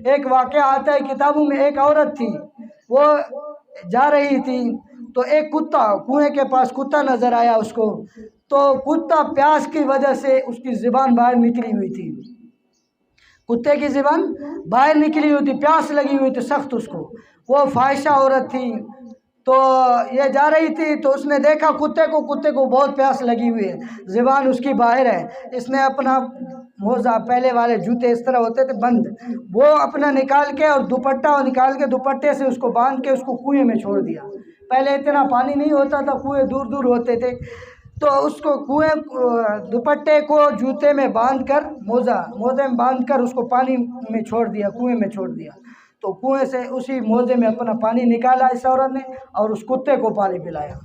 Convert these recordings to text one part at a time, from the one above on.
ایک واقعہ آتا ہے کتابوں میں، ایک عورت تھی، وہ جا رہی تھی تو ایک کتا، کنویں کے پاس کتا نظر آیا اس کو، تو کتا پیاس کی وجہ سے اس کی زبان باہر نکلی ہوئی تھی، کتے کی زبان باہر نکلی ہوئی تھی، پیاس لگی ہوئی تھی سخت اس کو، وہ فاحشہ عورت تھی، تو یہ جا رہی تھی تو اس نے دیکھا کتے کو بہت پیاس لگی ہوئی ہے، زبان اس کی باہر ہے، اس نے اپنا موزہ، پہلے والے جوتے اس طرح ہوتے تھے بند، وہ اپنا نکال کے اور دوپٹہ نکال کے دوپٹے سے اس کو باندھ کے اس کو کنویں میں چھوڑ دیا۔ پہلے اتنا پانی نہیں ہوتا تھا، کنویں دور دور ہوتے تھے، تو اس کو دوپٹے کو جوتے میں باندھ کر، موزے میں باندھ کر اس کو پانی میں چھوڑ دیا، کنویں میں چھوڑ دیا، تو کنویں سے اسی موزے میں اپنا پانی نکالا اس عورت نے اور اس کتے کو پانی پلایا،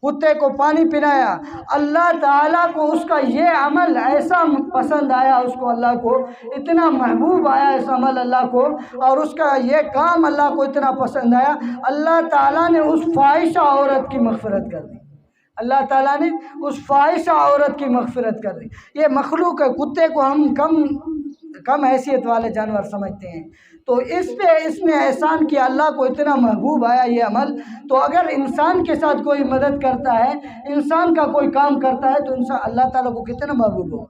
کتے کو پانی پلایا۔ اللہ تعالیٰ کو اس کا یہ عمل ایسا پسند آیا، اس کو اللہ کو اتنا محبوب آیا اس عمل اللہ کو، اور اس کا یہ کام اللہ کو اتنا پسند آیا، اللہ تعالیٰ نے اس فاحشہ عورت کی مغفرت کر دی، اللہ تعالیٰ نے اس فاحشہ عورت کی مغفرت کر دی۔ یہ مخلوق ہے، کتے کو ہم کم حیثیت والے جانور سمجھتے ہیں، تو اس نے احسان کیا، اللہ کو اتنا محبوب آیا یہ عمل۔ تو اگر انسان کے ساتھ کوئی مدد کرتا ہے، انسان کا کوئی کام کرتا ہے، تو انسان اللہ تعالیٰ کو کتنا محبوب ہو۔